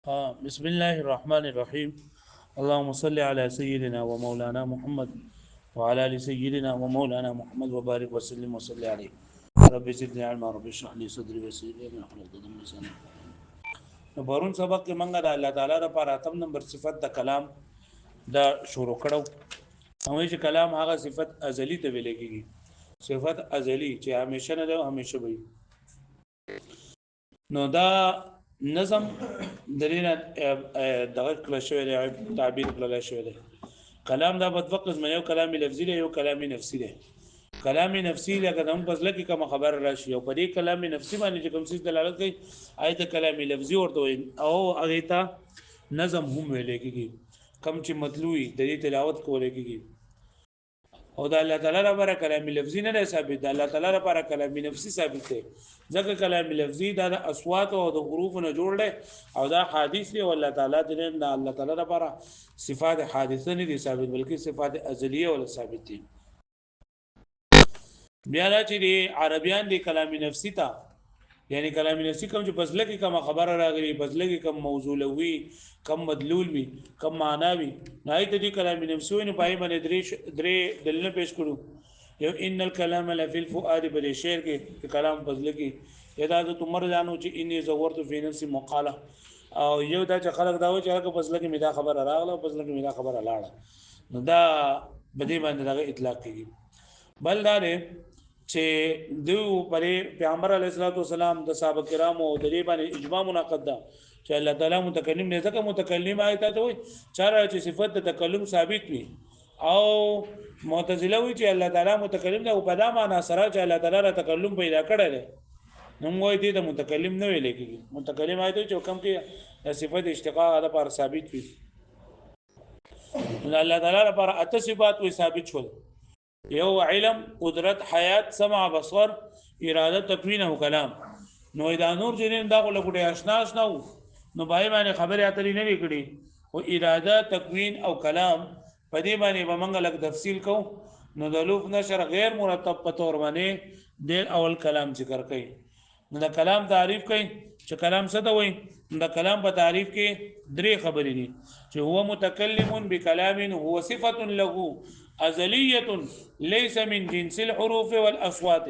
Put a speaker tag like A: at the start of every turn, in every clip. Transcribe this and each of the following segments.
A: بسم الله الرحمن الرحيم. اللهم صل على سيدنا ومولانا محمد وعلى ال سيدنا ومولانا محمد وبارك وسلم وصل عليه. رب زدني علما، رب اشرح لي صدري ويسر لي امري واحلل عقدة من لساني. نو پرون سبق کې منګه د الله تعالی لپاره اتم نمبر صفت د کلام دا شروع کړو. نو چې کلام هغه صفت ازلی ته ویل کېږي، صفت ازلی چې همیشه نه ده او همیشه وي. نو دا نظم دلینا دغه کله شوی دی، تعبیر کله شوی دی. کلام دا په دوه قسمه، یو کلام لفظي دی، یو کلام نفسي دی. کلام نفسي لکه د فضل کې کوم خبر راشي او په دې کلام نفسي باندې چې کوم څه دلالت کوي آیت کلام لفظي ورته وي او هغه ته نظم هم ویل کېږي، کم چې مطلوبي د دې تلاوت کول کېږي. او د الله تعالی لپاره کلام لفظي نه ثابت، د الله تعالی لپاره کلام نفسي ثابت دی. ځکه کلام لفظي دا د اصوات او د حروف نه جوړ دی او دا حادث دی، او الله تعالی د الله تعالی لپاره صفات حادثه نه دي ثابت، بلکې صفات ازلیه ولا ثابت دي. بیا دا چې دی عربیان دی کلام نفسي ته، یعنی کلام نفسي کوم چې پزله کې کوم خبره راغلي، پزله کې کوم موضوع لوي، کم مدلول وي، کم معنا وي، نه ایت دي کلام نفسي وي. نه پای باندې درې دلیل پیش کړو. یو ان الكلام لفي الفؤاد، بل شعر کې کلام پزله کې اذا ذو تمر جانو چې اني زورت في نفسي مقاله، او یو دا چې خلک دا و چې هغه پزله کې میدا خبره راغله او پزله کې میدا خبره لاړه، نو دا بدی باندې دا اطلاق کیږي. بل دا چې دو پرې پیغمبر علیه الصلاۃ والسلام د صحابه کرامو او د دې باندې اجماع منعقد ده چې الله تعالی متکلم نه، ځکه متکلم آیت ته وي چې صفت د تکلم ثابت وي، او معتزله وي چې الله تعالی متکلم نه او په دا معنی سره چې الله تعالی را تکلم پیدا کړی دی، نو موږ دې د متکلم نه ویل کېږي. متکلم آیت چې کوم کې صفت اشتقاق د پر ثابت وي، الله تعالی لپاره اته صفات وي ثابت شول. یو علم، قدرت، حیات، سمع، بصر، اراده، تکوین او کلام. نو دا نور جنین دا غو لګټه آشنا نو نو بای باندې خبره اترې نه وکړي، او اراده، تکوین او کلام په دې باندې به موږ لږ تفصیل کو. نو د لوف نشر غیر مرتب په تور باندې د اول کلام ذکر کړي. نو د کلام تعریف کړي چې کلام څه ته وایي. د کلام په تعریف کې درې خبرې دي چې هو متکلم بکلام هو صفه له ازلیه ليس من جنس الحروف والاصوات،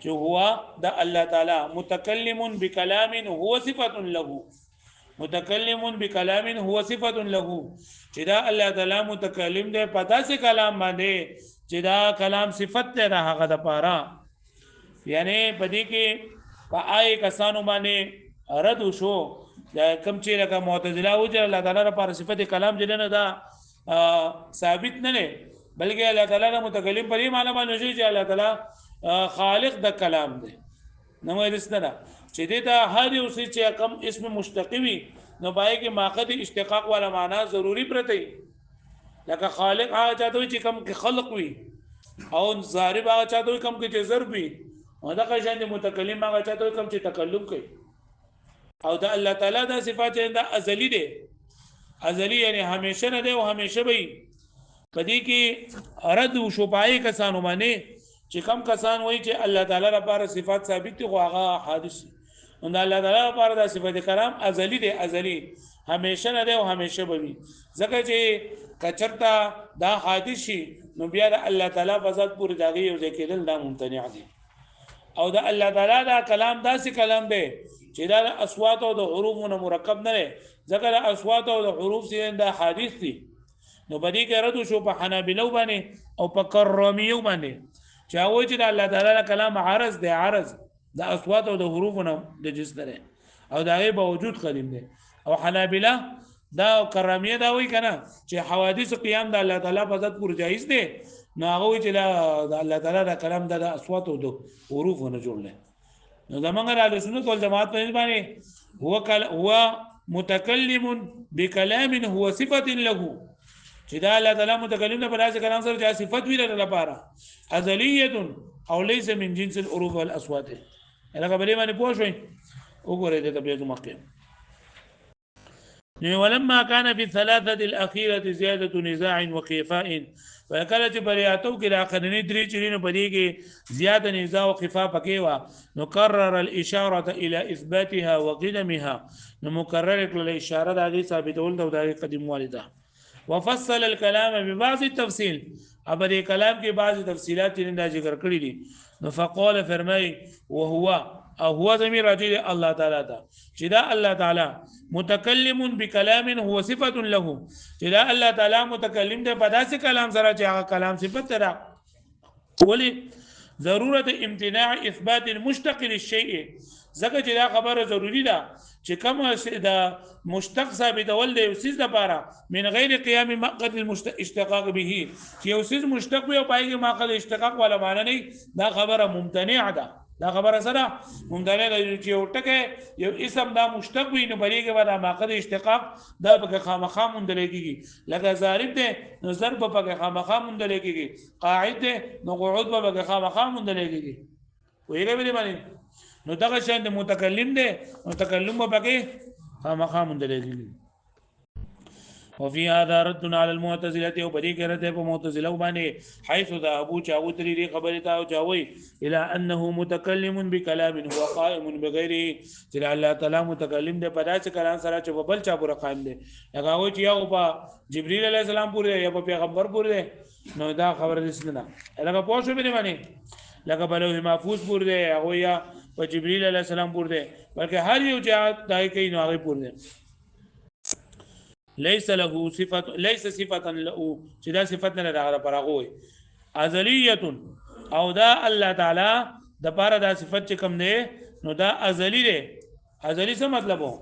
A: چې هو د الله تعالی متکلم بکلام هو صفه له، متکلم بکلام هو صفه له، چې دا الله تعالی متکلم دی پتا سه کلام باندې چې دا کلام صفت ده هغه د پاره. یعنی پدې کې پای کسانو باندې رد شو کم چې لکه معتزله او چې الله تعالی لپاره صفت کلام جننه دا ثابت نه نه، بلکې الله تعالی متکلم په دې معنی باندې چې الله تعالی خالق د کلام دی. نو ورسره چې دا هر یو څه چې کم اسم مشتق وي نو پای کې ماخذ اشتقاق والا معنی ضروری پرته، لکه خالق هغه چاته چې کم کې خلق وي، او ضارب هغه چاته کم کې چې ضرب وي، او دا قشان د متکلم هغه چاته کم چې تکلم کوي. او دا الله تعالی دا صفات دا ازلی دي، ازلی یعنی همیشه نه دی او همیشه وي. پدې کې رد او شوپای کسانو باندې چې کم کسان وایي چې الله تعالی لپاره صفات ثابت دي خو هغه حادث، نو الله تعالی لپاره دا صفات کلام ازلی دي، ازلی همیشه نه دی او همیشه وي. ځکه چې کچرتا دا حادث شي نو بیا د الله تعالی په ذات پورې داغي یو ځکه دا ممتنع دي. او د الله تعالی دا کلام داسې کلام دی چې دا اصوات او د حروف نه مرکب نه دی، ځکه د اصوات او د حروف سي دا حادث دي. نو بدی کې رد شو په حنابلو باندې او په کرامیو باندې چې هغه چې د الله تعالی کلام عارض دی، عارض د اصوات او د حروف نه د جنس نه او دا غي باوجود قدیم دی. او حنابلہ دا کرامیه دا وایي کنه چې حوادث قیام د الله تعالی په ذات پور جایز دی، نو هغه چې د الله تعالی د کلام د اصوات او د حروف نه جوړل. نو زمونږ د سنت والجماعت په باندې هو متکلم بکلام هو صفه له، چې دا الله تعالی متکلم نه په کلام سره چې صفت ویل لپاره ازلیه او ليس من جنس الحروف والاصوات. هغه بلې باندې پوه شئ وګورئ د تبلیغ مخکې. ولما كان في الثلاثه الاخيره زياده نزاع وخفاء، وکله چې بریاتو کې اخرنی درې چرینو پدې کې زیاده نزاع او خفاء پکې و، نو قرر الاشاره الى اثباتها وقدمها، نو مکرر کړل اشاره د هغه ثابتول د هغه قدیم والده وفصل الكلام ببعض التفصيل اب دې کلام کې بعض تفصيلات نه ذکر کړی دي نو فقال فرمای وهو او هو ضمیر راجع الله تعالی ته چې دا الله تعالی متکلم بکلام هو صفه له چې دا الله تعالی متکلم دی په داسې کلام سره چې هغه کلام صفت ده ولی ضرورت امتناع اثبات المشتق للشيء ځکه چې دا خبره ضروری ده چې کوم د مشتق ثابتول دی اوسیز لپاره من غیر قیام مقصد الاشتقاق به چې اوسیز مشتق وي او پایږي مقصد اشتقاق ولا معنی نه دا خبره ممتنع ده دا خبره سره ممتنع ده چې یو ټکه یو اسم دا مشتق وي نو بریګه ولا مقصد اشتقاق دا په خامخا مندل کېږي لکه ضارب ده نو ضرب په خامخا مندل کېږي قاعد ده نو قعود په خامخا مندل کېږي ویګه به باندې نو دغه شان د متکلم دی متکلم به پکې خامخا مندلېږي وفي هذا رد على المعتزله وبدي كرته په معتزله باندې حيث ذهبوا چاو تری خبره تا او چاوي الى انه متكلم بكلام هو قائم بغيره چې الله تعالی متکلم دی په داسې کلام سره چې بل چا پورې قائم دی هغه و چې یو په جبريل عليه السلام پورې یا په پیغمبر پورې نو دا خبره دې نه هغه پوه شو به باندې لکه بلوه محفوظ پور دی هغه یا په جبريل عليه السلام پور دی بلکې هر یو چې دای کوي نو هغه پور دی ليس له صفه ليس صفه له چې دا صفت نه راغله پر هغه ازلیه او دا الله تعالی د پاره دا صفت چې کوم دی نو دا ازلی دی ازلی څه مطلب وو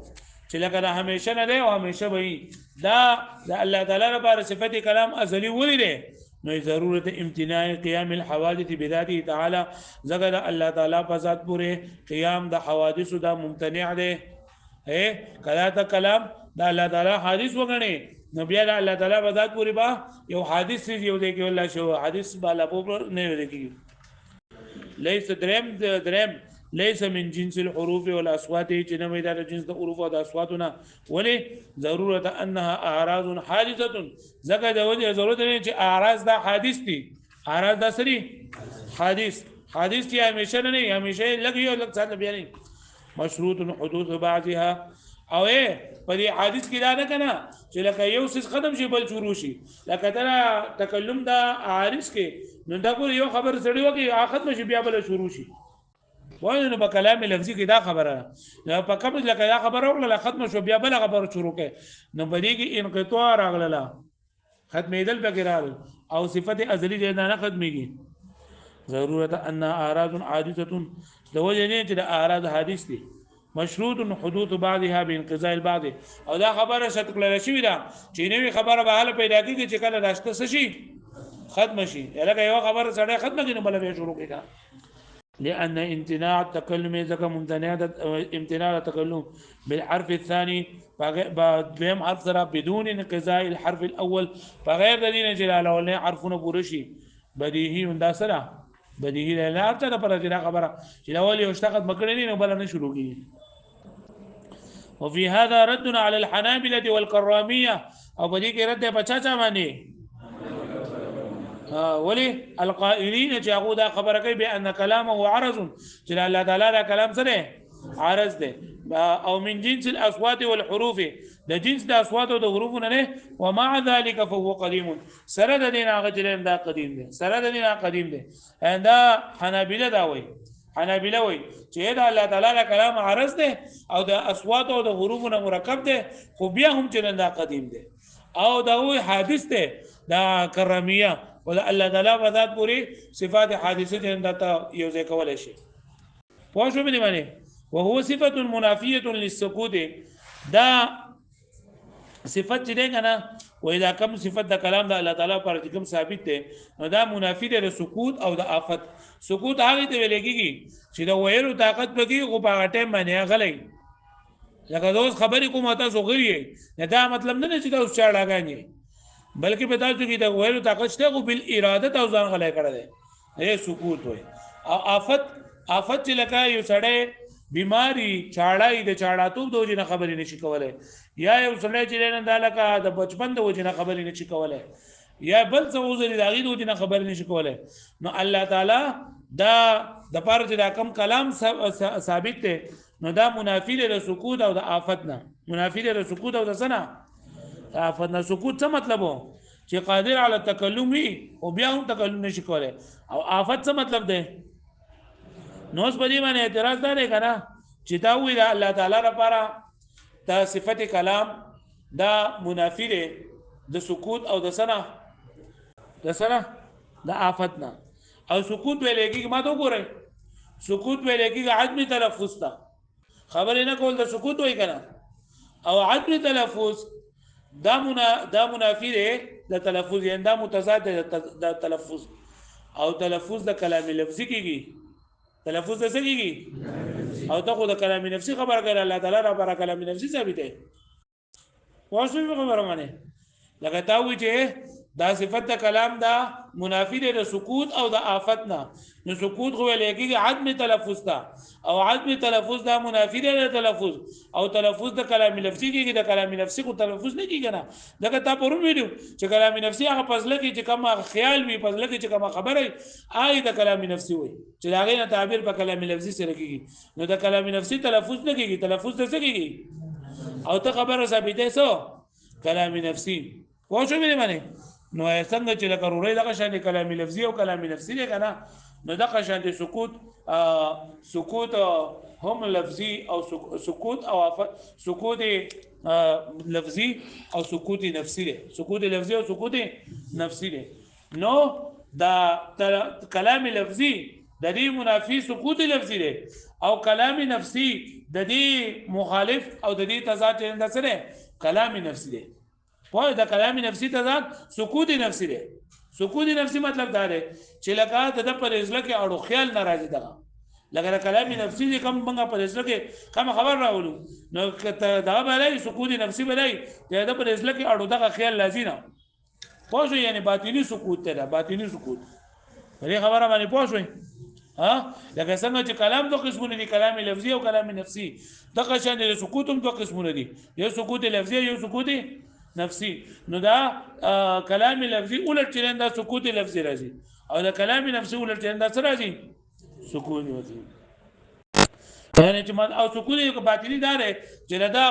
A: چې لکه دا همیشه نه دی او همیشه وي دا د الله تعالی لپاره صفت کلام ازلی ولې دی نو ضرورت امتناع قیام الحوادث بذاته تعالی زګر الله تعالی په ذات پورې قیام د حوادث دا ممتنع دی کله تا کلام دا الله تعالی حادث وګڼي نو بیا د الله تعالی په ذات پورې با یو حادث یو دی کې الله شو حادث بالا په نه دی کې ليس درم ليس من جنس الحروف والاصوات چې نه وي دا جنس د حروف او د اصواتونه ولی ضرورت انها اعراض حادثه زګه د وجه ضرورت نه چې اعراض دا حادث دي اعراض دا سری حادث چې همیشه نه همیشه لګي او لګ څه بیا نه مشروط حدوث بعضها او په دې حادث کې دا نه کنه چې لکه یو څه ختم شي بل شروع شي لکه تر تکلم دا عارض کې نو دا یو خبر سړی وکي ختم شي بیا بل شروع شي وای نو په کلام لفظي کې دا خبره نو په کوم لکه دا خبره وکړه ختم شو بیا بل خبره شروع کړي نو په دې کې انقطاع راغله ختمېدل بګرال او صفت ازلی دې نه ختميږي ضرورت ان اعراض حادثه د وجه نه چې د اعراض حادث دي مشروط حدوث بعضها بانقضاء البعض او دا خبره شتکل شوی دا چې نوې خبره به حال پیدا کیږي چې کله راشته شي ختم شي لکه یو خبره سره ختم کینو بل به شروع کیږي لأن امتناع التكلم إذا ممتنع امتناع التكلم بالحرف الثاني بهم حرف سرا بدون انقضاء الحرف الأول فغير الذين جلاله ولا حرفنا بورشي بديهي من سرا بديهي لا أرتنا برجنا خبره جلاله يشتغل مكرنين وبلا نشروقي وفي هذا رد على الحنابلة والكرامية أو بديك رد بچاچا ماني ولي القائلين جاءوا دا خبره کوي بان كلامه عرض چې الله تعالی دا کلام سره عرض ده او من جنس الاصوات والحروف ده جنس د اصوات او د حروف نه ومع ذلك فهو قديم سره د دین هغه جلن دا قدیم ده سره د دین قدیم ده دا حنابلة دا وای حنابلة وای چې دا الله تعالی دا کلام عرض ده او د اصوات او د حروف نه مرکب ده خو بیا هم جلن دا قدیم ده او دا وای حادث ده دا کرمیه ولا الله تعالی په ذات پوری صفات حادثه جنته یو ځای کولای شي پوه شو به معنی وهو صفه منافيه للسكوت دا صفت چې ده کنه و اذا کوم صفت د کلام د الله تعالی پر کوم ثابت ده نو دا منافی ده د سکوت او د آفت سکوت هغه ته ویل کېږي چې د ویلو طاقت پکې خو په ټیم باندې غلې لکه دوس خبرې کوم تاسو غوړي نه دا مطلب نه چې تاسو چا لاګانی بلکې په تاسو کې د ویلو طاقت شته خو بل اراده او ځان غلې کړی دی اے سکوت وي او آفت چې لکه یو سړی بیماری چاړای د چاړاتوب د وجه نه خبرې نشي کولای یا یو سړی چې نه دا لکه د بچپن د وجه نه خبرې نشي کولای یا بل څه وزري د غي د وجه نه خبرې نشي کولای نو الله تعالی دا د پاره چې دا کم کلام ثابت دی نو دا منافی دی د سکوت او د آفت نه. منافی دی د سکوت او د څه نه؟ د آفت نه. سکوت څه مطلب و؟ چې قادر علی تکلم وي او بیا هم تکلم نشي کولی. او آفت څه مطلب دی؟ نو اوس په دې باندې اعتراض دا دی که نه چې دا وایي د الله تعالی لپاره دا صفت کلام دا منافی دی د سکوت او د څه نه؟ د څه نه؟ د آفت نه. او سکوت ویلی کېږي، ما ته وګورئ، سکوت ویلی کېږي عدم تلفظ ته، خبرې نه کول د سکوت وایي که نه. او عدم تلفظ دا منافی دی د تلفظ، یعنی دا متضاد دی د تلفظ. او تلفظ د کلام لفظي کېږي. تلفظ د څه کېږي؟ او ته خو د کلام نفسي خبره کوي، الله تعالی لپاره کلام نفسي ثابت دی. پوه شوې په خبره باندې؟ لکه تا وایي چې دا صفت د کلام دا منافی دی د سکوت او د آفت نه. نو سکوت خو ویل کېږي عدم تلفظ ته، او عدم تلفظ دا منافی دی د تلفظ. او تلفظ د کلام لفظي کېږي، د کلام نفسي خو تلفظ نه کېږي نه. ځکه تا پرون ویلو چې کلام نفسي هغه په زړه کې چې کوم خیال وي، په زړه کې چې کومه خبره وي، هغه د کلام نفسي وایي چې د هغې نه تعبیر په کلام لفظي سره کېږي. نو د کلام نفسي تلفظ نه کېږي، تلفظ د څه کېږي؟ او ته خبره ثابتې څه؟ کلام نفسي. پوه شوې دې باندې؟ نو څنګه چې لکه رورۍ دغه شان کلامي لفظي او کلامي نفسي دی که نه، نو دغه شان سکوت هم لفظي او سکوت او سکوت لفظي او سکوت نفسي دی. سکوت لفظي او سکوت نفسي دی. نو دا کلام لفظي د دې منافي سکوت لفظي دی، او کلام نفسي د دې مخالف او د دې تضاد د څه دی؟ کلام نفسي دی. پوه د کلام نفسي تضاد سکوت نفسي دی. سکوت نفسي مطلب دا دی چې لکه د پر زړه کې اړو خیال ناراضي دغه، لکه د کلام نفسي دی کوم موږ پر زړه کې کوم خبر راولو، نو دغه بلای سکوت نفسي بلای د پر زړه کې اړو دغه خیال لازم نه. پوه شو؟ یعنی باطینی سکوت ته ده، باطینی سکوت. دې خبره باندې پوه شوئ؟ ها، لکه څنګه چې کلام دوه قسمونه دي، کلام لفظي او کلام نفسي. دغه شان د سکوت هم دوه قسمونه دي، یو سکوت لفظي او یو سکوت نفسي. نو دا کلام لفظي اولټ چلند دا سکوت لفظي راځي، او دا کلام نفسي اولټ چلند دا څه راځي؟ سکوت راځي. یعنی چې او سکوت باطنی دا دی چې دا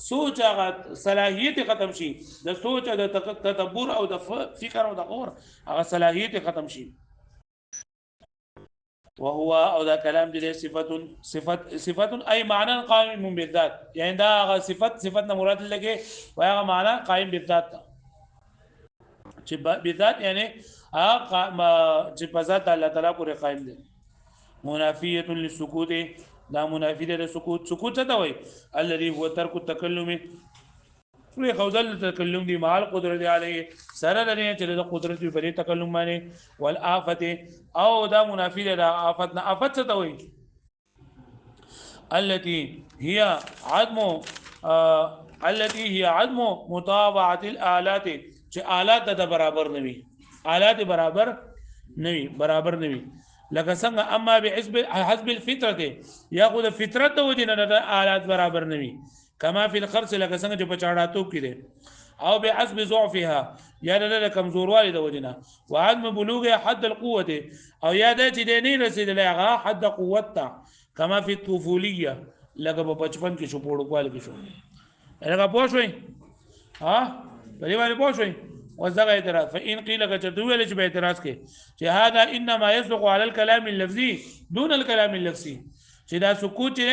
A: سوچ هغه صلاحیت ختم شي، د سوچ او د تدبر او د فکر او د غور هغه صلاحیت ختم شي. وهو او دا کلام دې صفت ای معنی قائم بالذات، یعنی دا صفت نه مراد لګي وای هغه معنی قائم بالذات چې بالذات یعنی هغه چې په ذات الله تعالی پورې قائم دي. منافیه للسکوت، دا منافی دی د سکوت. سکوت څه ته وایي؟ الذي هو ترک التکلم، پرې خوځل تکلم دی مال قدرت علیه، سره لري چې د قدرت په لري تکلم باندې. والآفت او دا منافی دی د آفت نه. آفت څه ته وایي؟ التي هي عدم مطابعه الالات، چې آلات د برابر نه وي، آلات برابر نه وي. لکه څنګه اما بحسب الفطره، یاخذ فطرت د وجنه د آلات برابر نه وي. کما فی الخرص، لکه څنګه چې په چاړاتوب کې دی. او بحسب ضعفها، یا د کمزوروالي د وجنه. وعدم بلوغ حد القوه، او یا د چې د نه رسیدلی هغه حد قوت ته. کما فی الطفولیه، لکه په بچپن کې شو، په وړوکوالي کې شو. لکه پوه شوئ؟ ها، په دې باندې پوه شوئ؟ اوس دغه اعتراض، فإن قيل که چرته ویل چې به اعتراض کې چې هذا انما يصدق على الكلام اللفظي دون الكلام اللفظي، چې دا سکوت چې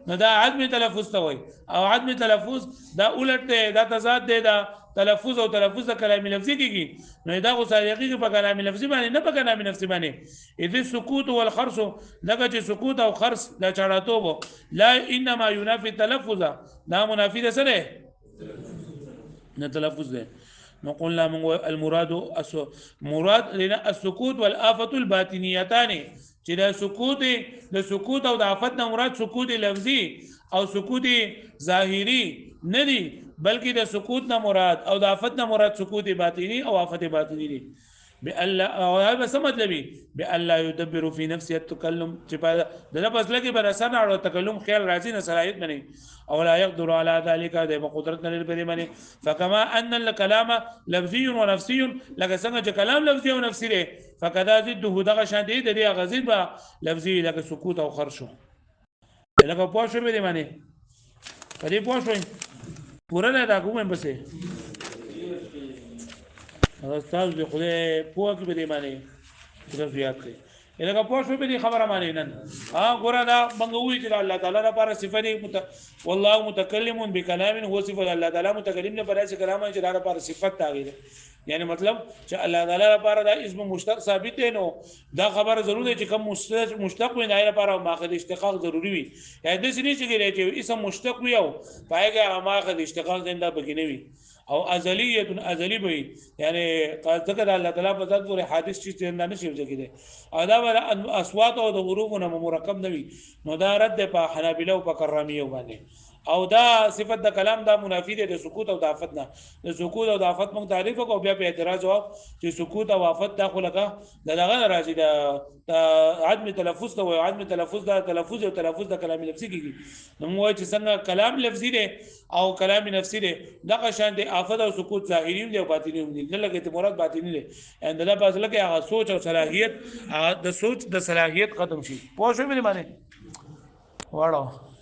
A: نو دا عدم تلفظ ته وایي، او عدم تلفظ دا الټ دی، دا تضاد دی، دا تلفظ او تلفظ د کلام لفظي کېږي. نو دا خو صادقي په کلام لفظي باندې نه، په کلام نفسي باندې. اذ السکوت والخرص، لکه چې سکوت او خرص دا چاړاتوب لا انما ينافي التلفظ، دا منافي ده څه دی؟ نه تلفظ دی. نو قلنا من مراد لنا السکوت والآفة الباطنیتان، چې د سکوت او د آفت نه مراد سکوت لفظي او سکوت ظاهري نه دي، بلکې د سکوت نه مراد او د آفت نه مراد سکوت باطنی او آفت باطنی دي. بالله، او هغه څه مطلب دی؟ بالله يدبر في نفسه التكلم، چې په د لفظ لګي بر اثر او تکلم خیال راځي نه صلاحیت بني، او لا يقدر على ذلك، د قدرت نه لري باندې. فكما ان الكلام لفظي ونفسي، لکه څنګه چې کلام لفظي او نفسي دی، فكذا ضده دغه شان دی د دې غزيد به لفظي، لکه سکوت او خرش. لکه پوه شو به دې باندې په دې پوه شوئ پوره نه دا کوم بسې استاد دې خدای پوه کې به دې باندې صرف یاد کړئ لکه پوه شو به دې خبره باندې نن ګوره دا منګوي چې الله تعالی لپاره صفت والله متکلم بکلام هو صفت الله تعالی متکلم نه پر کلام چې دا لپاره صفت تاغیر یعنی مطلب چې الله تعالی لپاره دا اسم مشتق ثابت دی نو دا خبره ضروري چې کوم مشتق وي نه لپاره ماخذ اشتقاق ضروری وي یا د سې چې اسم مشتق وي او پایګه ماخذ اشتقاق زنده بګینه وي او ازلیه ازلی به یعنی ذکر الله تعالی په ذات پورې حادث چې نه نشي ځکه او دا ولا اصوات او د حروف نه مرکب نه وي نو دا رد په حنابلہ او په کرامیه باندې او دا صفت د کلام دا منافی دی د سکوت او د آفت نه د سکوت او د آفت مونږ تعریف کو بیا په اعتراض او چې سکوت او آفت دا خو لګه دغه راځي د عدم تلفظ ته او عدم تلفظ دا تلفظ او تلفظ د کلام لفظي کیږي نو موږ چې څنګه کلام لفظي دی او کلام نفسي دی دغه شان دی آفت او سکوت ظاهري دی او باطني دی نه لګي ته مراد باطني دی اند دا په اصل کې هغه سوچ او صلاحيت د سوچ د صلاحيت ختم شي پوه شو مې باندې واړو